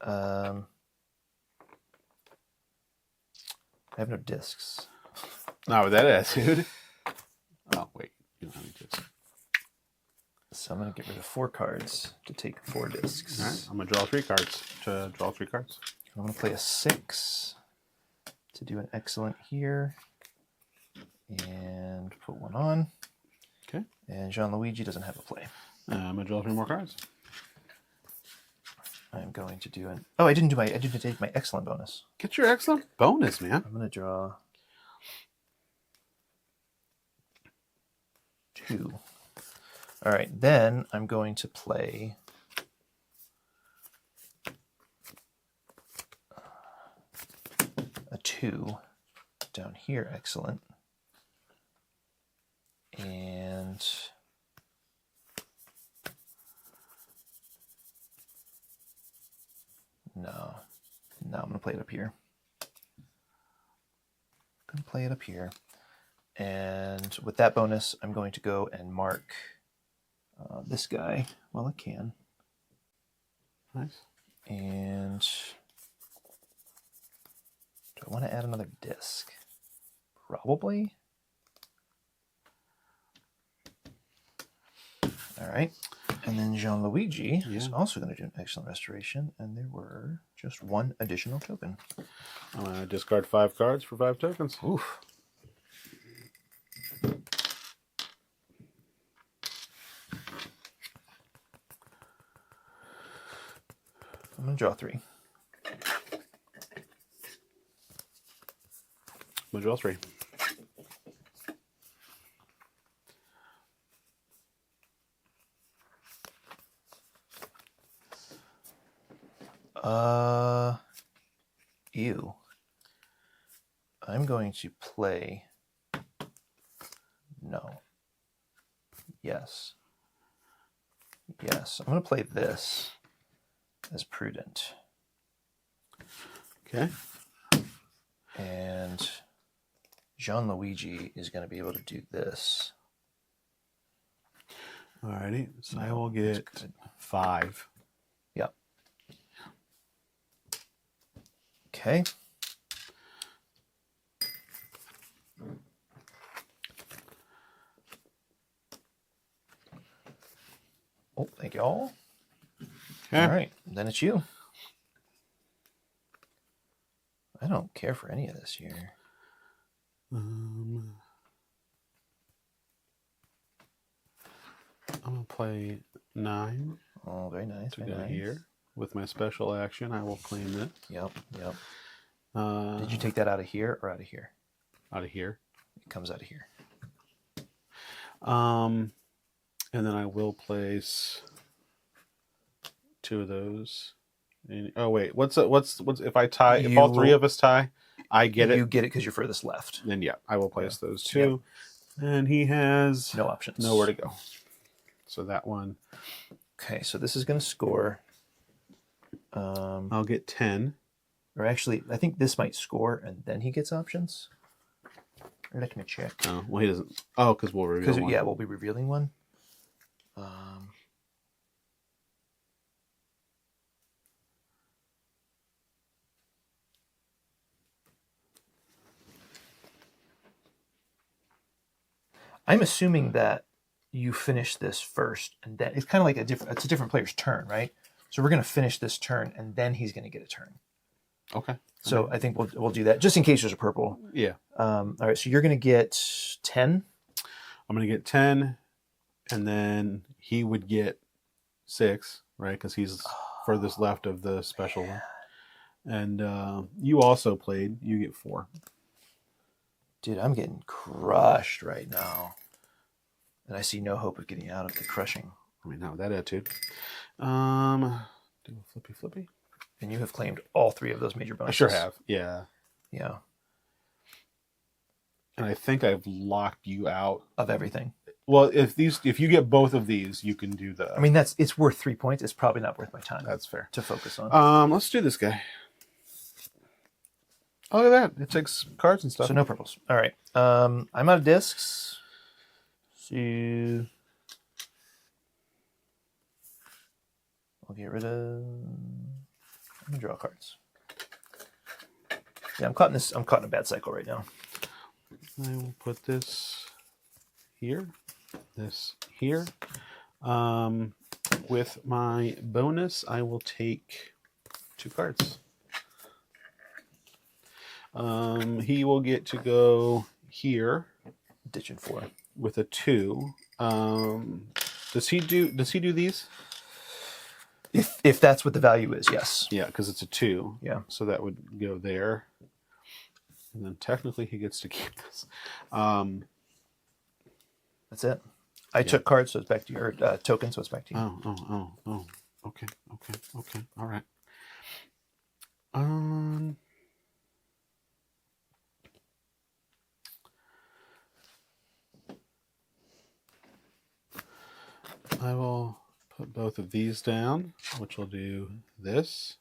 I have no discs. Not with that attitude. Oh, wait. You don't have any discs. So I'm going to get rid of 4 cards to take 4 discs. All right. I'm going to draw 3 cards. I'm going to play a 6 to do an excellent here. And put 1 on. Okay. And Gianluigi doesn't have a play. I'm going to draw 3 more cards. I'm going to do an... Oh, I didn't take my excellent bonus. Get your excellent bonus, man. I'm going to draw 2. All right, then I'm going to play a 2 down here. Excellent. And no, I'm going to play it up here. And with that bonus, I'm going to go and mark this guy while I can. Nice. And do I want to add another disc? Probably. All right. And then Gianluigi is also going to do an excellent restoration, and there were just 1 additional token. I'm going to discard 5 cards for 5 tokens. Oof. I'm going to draw 3. I'm going to draw 3. Ew. I'm going to play... No. Yes. Yes. I'm going to play this as prudent. Okay. And Gianluigi is going to be able to do this. Alrighty. So I will get 5. Yep. Okay. Oh, thank you all. Okay. All right, then it's you. I don't care for any of this here. I'm going to play 9. Oh, very nice. To Very go nice. here. With my special action, I will claim it. Yep, yep. Did you take that out of here or out of here? Out of here. It comes out of here. And then I will place 2 of those. And, oh wait, what's if I tie? If all 3 of us tie, I get it. You get it because you're furthest left. Then yeah, I will place those 2. Yep. And he has no options, nowhere to go. So that one. Okay, so this is going to score. I'll get 10. Or actually, I think this might score, and then he gets options. Or let me check. Oh, well, he doesn't. Oh, because we'll reveal one. Yeah, we'll be revealing one. I'm assuming that you finish this first, and then it's kind of like it's a different player's turn, right? So we're going to finish this turn, and then he's going to get a turn. Okay. So I think we'll do that just in case there's a purple. Yeah. All right. So you're going to get 10. I'm going to get 10, and then he would get 6, right? Because he's furthest left of the special one. And you also played. You get 4. Dude, I'm getting crushed right now. And I see no hope of getting out of the crushing. I mean, not with that attitude. Do a flippy. And you have claimed all 3 of those major bonuses. I sure have. Yeah. Yeah. And I think I've locked you out Of everything. Well, if you get both of these, you can do the. I mean, it's worth 3 points. It's probably not worth my time. That's fair to focus on. Let's do this guy. Oh, look at that! It takes cards and stuff. So no purples. All right. I'm out of discs. So I'll get rid of. I'm gonna draw cards. Yeah, I'm caught in a bad cycle right now. I will put this here. This here. With my bonus, I will take 2 cards. He will get to go here. Ditching 4 with a 2. Does he do these? If that's what the value is, yes. Yeah, because it's a 2. Yeah. So that would go there. And then technically he gets to keep this. That's it. I took cards, so it's back to you. Or tokens, so it's back to you. Oh. Okay. All right. I will put both of these down, which will do this.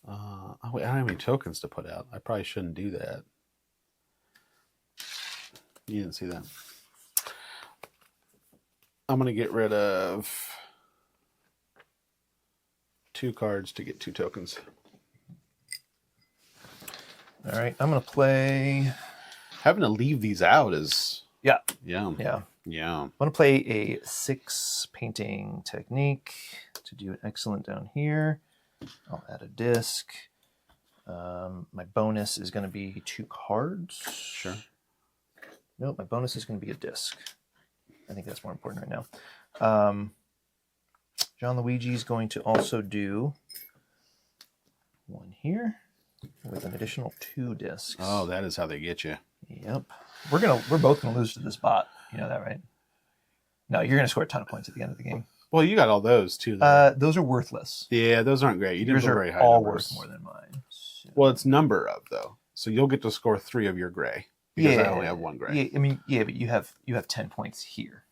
Oh, wait, I don't have any tokens to put out. I probably shouldn't do that. You didn't see that. I'm going to get rid of 2 cards to get 2 tokens. All right, I'm going to play... Having to leave these out is... Yeah. Yeah. I'm going to play a 6 painting technique to do an excellent down here. I'll add a disc. My bonus is going to be 2 cards. Sure. Nope, my bonus is going to be a disc. I think that's more important right now. John Luigi is going to also do 1 here with an additional 2 discs. Oh, that is how they get you. Yep. We're both gonna lose to this bot. You know that, right? No, you're gonna score a ton of points at the end of the game. Well, you got all those too. Though. Those are worthless. Yeah, those aren't great. You didn't Yours put are very high all numbers. worth more than mine. So. Well, it's number of though, so you'll get to score 3 of your gray because I only have 1 gray. Yeah, I mean, yeah, but you have 10 points here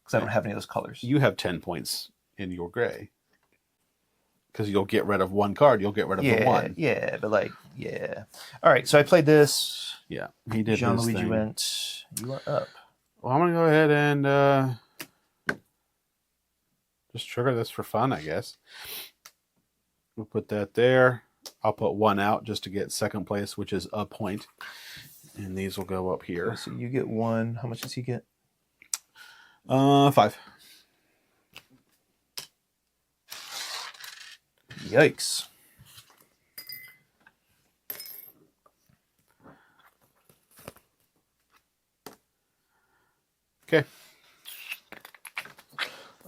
because I don't have any of those colors. You have 10 points in your gray because you'll get rid of 1 card. You'll get rid of the 1. Yeah, but all right. So I played this. Yeah, he did. Jean his Luigi thing. went. You are up. Well, I'm gonna go ahead and just trigger this for fun, I guess. We'll put that there. I'll put 1 out just to get 2nd place, which is a point. And these will go up here. So you get 1. How much does he get? 5. Yikes. Okay.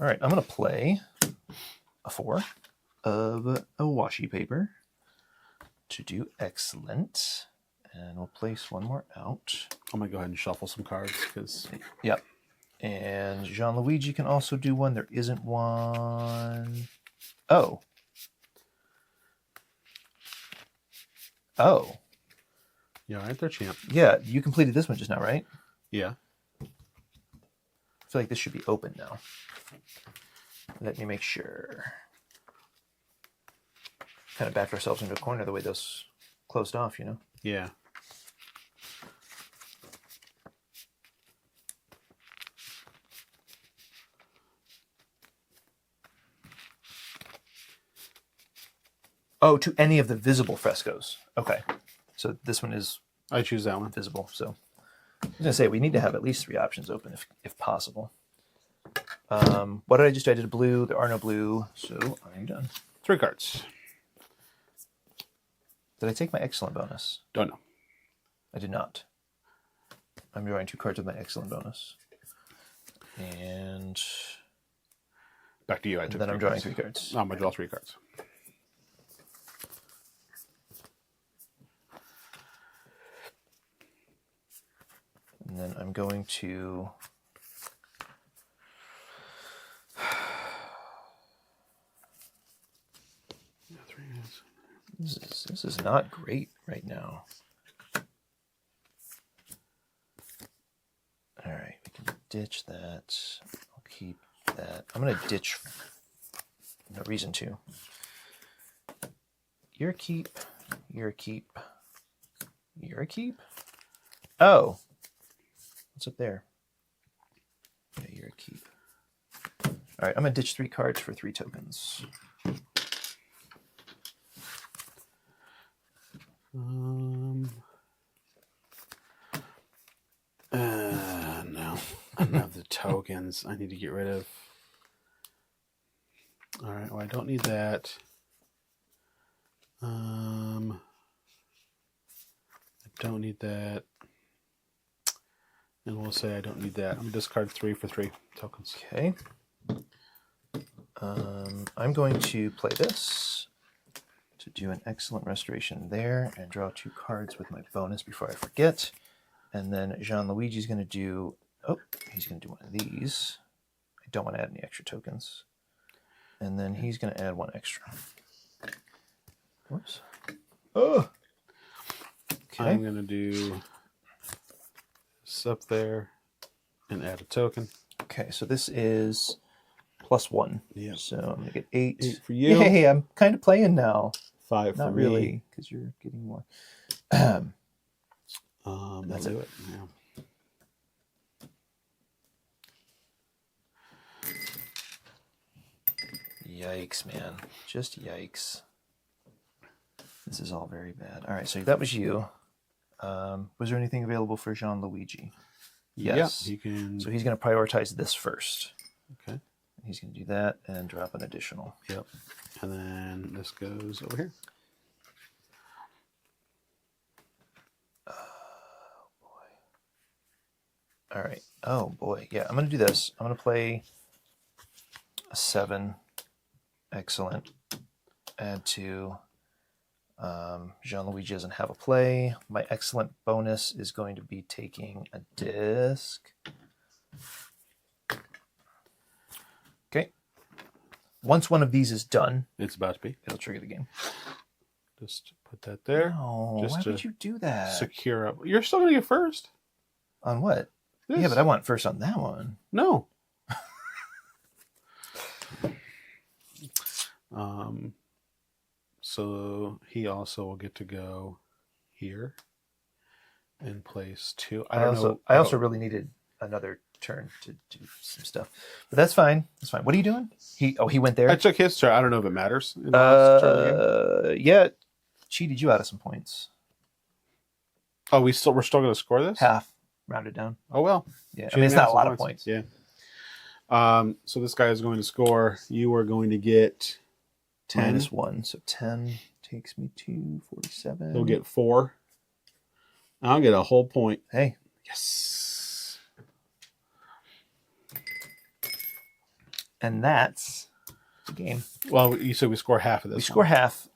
All right, I'm going to play a 4 of a washi paper to do excellent. And we'll place 1 more out. I'm going to go ahead and shuffle some cards because... Yep. And Jean Luigi can also do 1. There isn't 1. Oh. Oh. Yeah, right there, champ. Yeah, you completed this one just now, right? Yeah. I feel like this should be open now. Let me make sure. Kind of backed ourselves into a corner the way those closed off, you know? Yeah. Oh, to any of the visible frescoes. Okay. So this one is I choose that one. visible. So I was going to say, we need to have at least 3 options open if possible. What did I just do? I did a blue. There are no blue. So I'm done. 3 cards. Did I take my excellent bonus? Don't know. I did not. I'm drawing 2 cards with my excellent bonus. And back to you. then I'm drawing 3 cards. I'm going to draw 3 cards. And then I'm going to... This is not great right now. All right, we can ditch that. I'll keep that. I'm going to ditch... No reason to. You're a keep. You're a keep. You're a keep? Oh. What's up there? Yeah, you're a keep. All right, I'm going to ditch 3 cards for 3 tokens. No. I have the tokens I need to get rid of. All right, well, I don't need that. I don't need that. And we'll say I don't need that. I'm going to discard 3 for 3 tokens. Okay. I'm going to play this to do an excellent restoration there and draw 2 cards with my bonus before I forget. And then Jean-Luigi's going to do... Oh, he's going to do one of these. I don't want to add any extra tokens. And then he's going to add 1 extra. Whoops. Oh! Okay. I'm going to do this up there and add a token. Okay, so this is +1. Yeah. So I'm going to get 8. 8 for you. Yay, I'm kind of playing now. 5 for Not me. really, because you're getting more. That's it. Yeah. Yikes, man. Just yikes. This is all very bad. All right, so that was you. Was there anything available for Jean-Luigi? Yes. Yeah, he can. So he's going to prioritize this first. Okay. He's going to do that and drop an additional. Yep. And then this goes over here. All right. Oh, boy. Yeah, I'm going to do this. I'm going to play a 7. Excellent. Add 2. Jean-Luigi doesn't have a play. My excellent bonus is going to be taking a disc. Okay. Once one of these is done, It's about to be. it'll trigger the game. Just put that there. Oh, Just why to would you do that? Secure up. You're still going to get first. On what? This. Yeah, but I want first on that one. No. So he also will get to go here and place 2. I also really needed another turn to do some stuff, but that's fine. That's fine. What are you doing? He went there. I took his turn. I don't know if it matters. In the last turn of the game. Yeah, cheated you out of some points. Oh, we're still going to score this? Half rounded down. Oh well. Yeah, I mean it's not a lot of points. Yeah. So this guy is going to score. You are going to get 10. -1, so 10 takes me to 47. He'll get 4. I'll get a whole point. Hey, Yes. and that's the game. Well, you said we score half of this. We score half.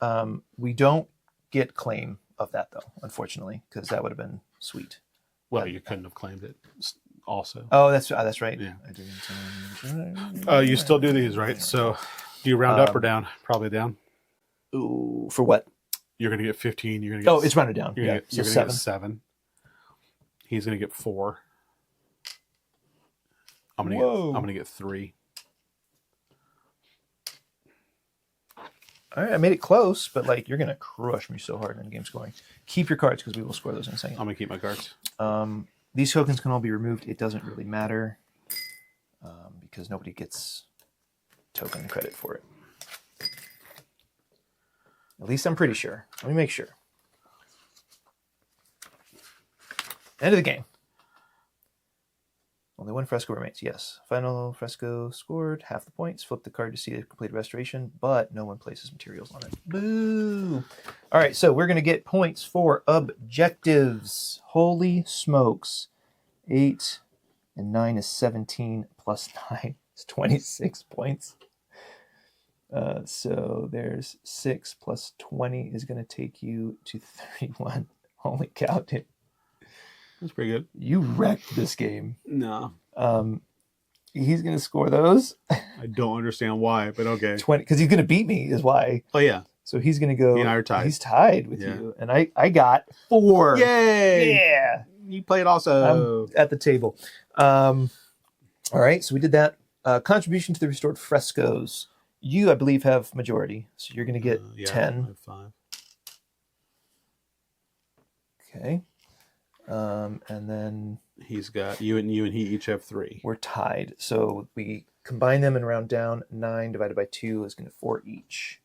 We don't get claim of that though, unfortunately, because that would have been sweet. Well, you couldn't have claimed it. Also. Oh, that's right. Yeah. I didn't. You still do these, right? So, do you round up or down? Probably down. Ooh, for what? You're going to get 15. You're going to get. Oh, it's rounded down. You're Yeah, going so to 7. get 7. He's going to get 4. I'm going to get 3. All right, I made it close, but like you're gonna crush me so hard in game scoring. Keep your cards because we will score those in a second. I'm going to keep my cards. These tokens can all be removed. It doesn't really matter because nobody gets token credit for it. At least I'm pretty sure. Let me make sure. End of the game. Only 1 fresco remains. Yes. Final fresco scored. Half the points. Flip the card to see the completed restoration, but no one places materials on it. Boo! All right, so we're going to get points for objectives. Holy smokes. 8, and 9 is 17 plus 9 is 26 points. So there's 6 plus 20 is going to take you to 31. Holy cow, dude. That's pretty good. You wrecked this game. No. He's going to score those. I don't understand why, but okay. 20, because he's going to beat me is why. Oh, yeah. So he's going to go. He and I are tied. He's tied with you. And I got 4. Yay! Yeah. You played also. I'm at the table. All right. So we did that. Contribution to the restored frescoes. You, I believe, have majority. So you're going to get 10. I have 5. Okay. And then He's got you and he each have 3. we're tied. So we combine them and round down. 9 divided by 2 is going to 4 each.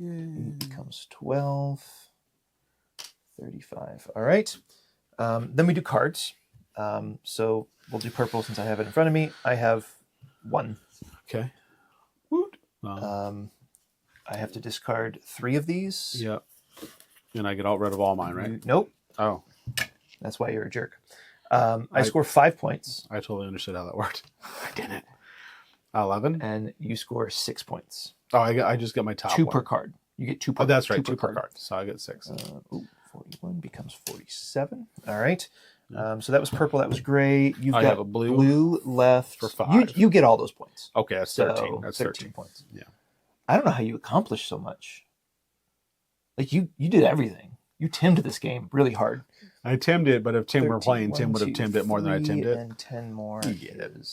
It becomes 12. 35. All right. Then we do cards. So we'll do purple since I have it in front of me. I have 1. Okay. Woot. I have to discard 3 of these. Yep. And I get rid of all mine, right? Nope. Oh. That's why you're a jerk. I score 5 points. I totally understood how that worked. I didn't. 11. And you score 6 points. Oh, I just got my top 2 one. per card. You get 2 per. Oh, that's right. 2 per card. So I get 6. 41 becomes 47. All right. So that was purple. That was gray. You've I got have a blue left for 5. You get all those points. Okay, that's 13. That's 13 points. Yeah. I don't know how you accomplished so much. Like you did everything. You timmed this game really hard. I timmed it, but if Tim were 13, playing, Tim 1, would have 2, timmed it more than I timmed 3, it. And 10 more. You get it.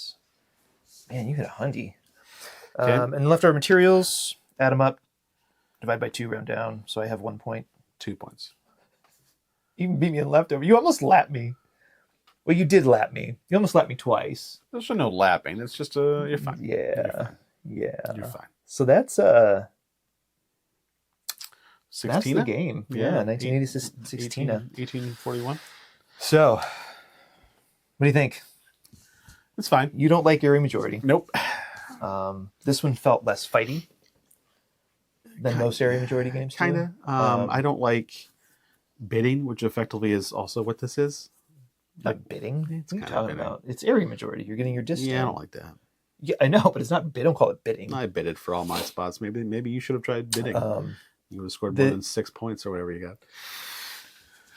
Man, you hit a hundy. Okay. And leftover materials, add them up, divide by 2, round down. So I have 1 point. 2 points. You even beat me in leftover. You almost lapped me. Well, you did lap me. You almost lapped me twice. There's no lapping. It's just you're fine. Yeah. You're fine. Yeah. You're fine. So that's Sixtina? that's the game. Yeah, 1986 Sixtina. 1841. So, what do you think? It's fine. You don't like area majority. Nope. This one felt less fighty than most area majority games. Kind of. I don't like bidding, which effectively is also what this is. Like bidding? What are you kinda talking bidding. about? It's area majority. You're getting your discount. Yeah, I don't like that. Yeah, I know, but it's not. They don't call it bidding. I bidded for all my spots. Maybe you should have tried bidding. You would have scored the- more than 6 points or whatever you got.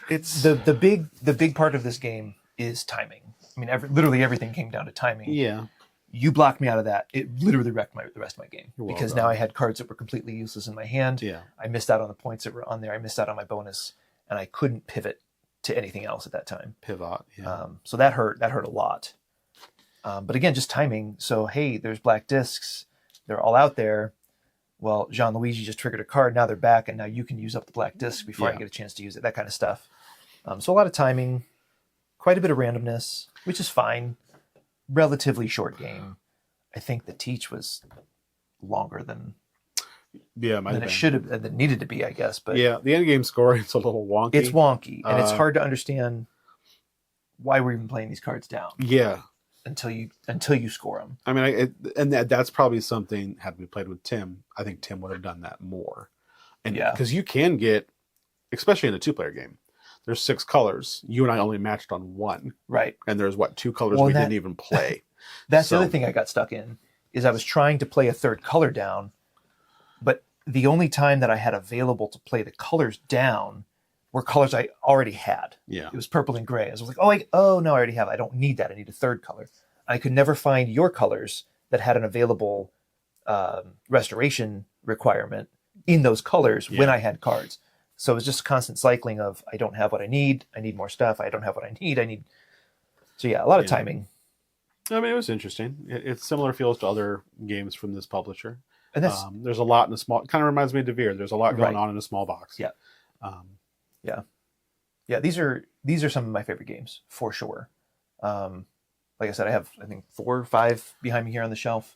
It's the big part of this game is timing. I mean, literally everything came down to timing. Yeah. You blocked me out of that. It literally wrecked the rest of my game Well because done. now I had cards that were completely useless in my hand. Yeah. I missed out on the points that were on there. I missed out on my bonus, and I couldn't pivot to anything else at that time. Pivot. Yeah. So that hurt. That hurt a lot. But again, just timing. So hey, there's black discs. They're all out there. Well, Jean-Luigi just triggered a card. Now they're back, and now you can use up the black disc before I Yeah. get a chance to use it. That kind of stuff. So a lot of timing, quite a bit of randomness, which is fine. Relatively short game. I think the teach was longer than Might it should have, than it needed to be, I guess. But Yeah, the end game scoring is a little wonky. it's wonky, and it's Uh, hard to understand why we're even playing these cards down Yeah. until you score them. I mean, that's probably something, had we played with Tim, I think Tim would have done that more. And Yeah. because you can get, especially in a 2-player game, there's 6 colors. You and I only matched on 1. Right. And there's 2 colors Well, we that- didn't even play. That's So- the other thing I got stuck in is I was trying to play a third color down, but the only time that I had available to play the colors down were colors I already had. Yeah. It was purple and gray. I was like, oh no, I already have it. I don't need that. I need a third color. I could never find your colors that had an available restoration requirement in those colors when Yeah. I had cards. So it was just a constant cycling of I don't have what I need more stuff. I don't have what I need. So yeah, a lot of Yeah. timing. I mean, it was interesting. It's similar feels to other games from this publisher. And that's There's a lot in a small, kind of reminds me of DeVere. There's a lot going Right. on in a small box. Yeah. Yeah, these are some of my favorite games for sure. Like I said, I think 4 or 5 behind me here on the shelf.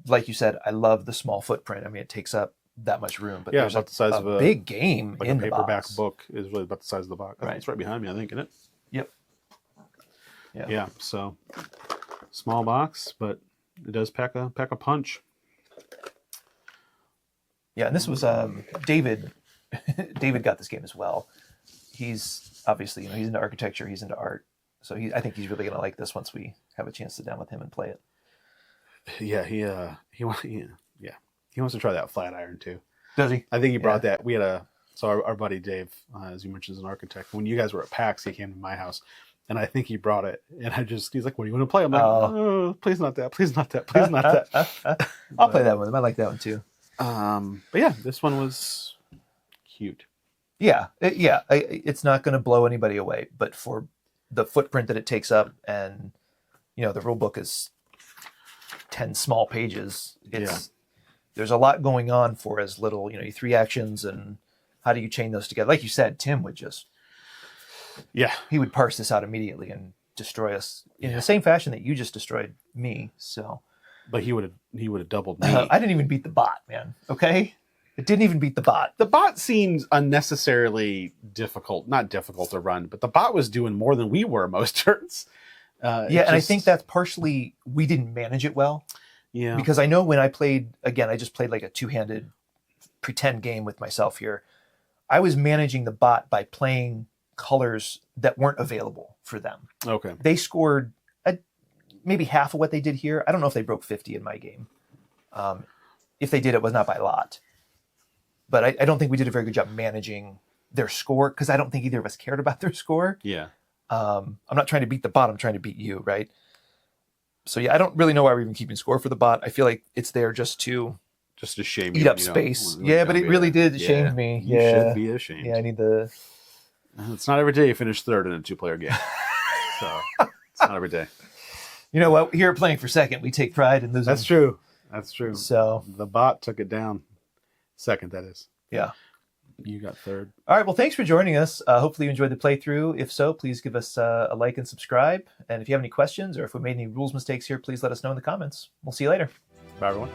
Like you said, I love the small footprint. I mean, it takes up that much room, but Yeah, there's about the size of a big game like in a the paperback box. book is really about the size of the box. Right. It's right behind me, I think, isn't it? Yep. Yeah. Yeah. So small box, but it does pack a punch. Yeah, and this was David. David got this game as well. He's obviously, he's into architecture, he's into art. So I think he's really going to like this once we have a chance to sit down with him and play it. Yeah, he wants to try that flat iron too. Does he? I think he brought that. We had our buddy Dave, as you mentioned, is an architect. When you guys were at PAX, he came to my house, and I think he brought it. And he's like, "What do you want to play?" I'm like, "Oh, please not that, please not that, please not that." I'll play that one. I like that one too. But yeah, this one was cute. Yeah, it's not going to blow anybody away, but for the footprint that it takes up, and the rule book is 10 small pages. There's a lot going on for as little, 3 actions, and how do you chain those together? Like you said, Tim would he would parse this out immediately and destroy us in the same fashion that you just destroyed me. So, but he would have doubled me. I didn't even beat the bot, man. Okay, it didn't even beat the bot. The bot seems unnecessarily not difficult to run, but the bot was doing more than we were most turns. And I think that's partially we didn't manage it well. Yeah. Because I know when I played, again, I just played like a 2-handed pretend game with myself here. I was managing the bot by playing colors that weren't available for them. Okay. They scored maybe half of what they did here. I don't know if they broke 50 in my game. If they did, it was not by a lot. But I don't think we did a very good job managing their score, because I don't think either of us cared about their score. Yeah. I'm not trying to beat the bot. I'm trying to beat you, right? So yeah, I don't really know why we're even keeping score for the bot. I feel like it's there just to shame eat you, up space. Yeah, but it really did shame me. You should be ashamed. Yeah, I need the. It's not every day you finish third in a 2-player game. So it's not every day. You know what? Here playing for second, we take pride in losing. That's true. That's true. So the bot took it down. Second, that is. Yeah. You got third. All right. Well, thanks for joining us. Hopefully you enjoyed the playthrough. If so, please give us a like and subscribe. And if you have any questions or if we made any rules mistakes here, please let us know in the comments. We'll see you later. Bye, everyone.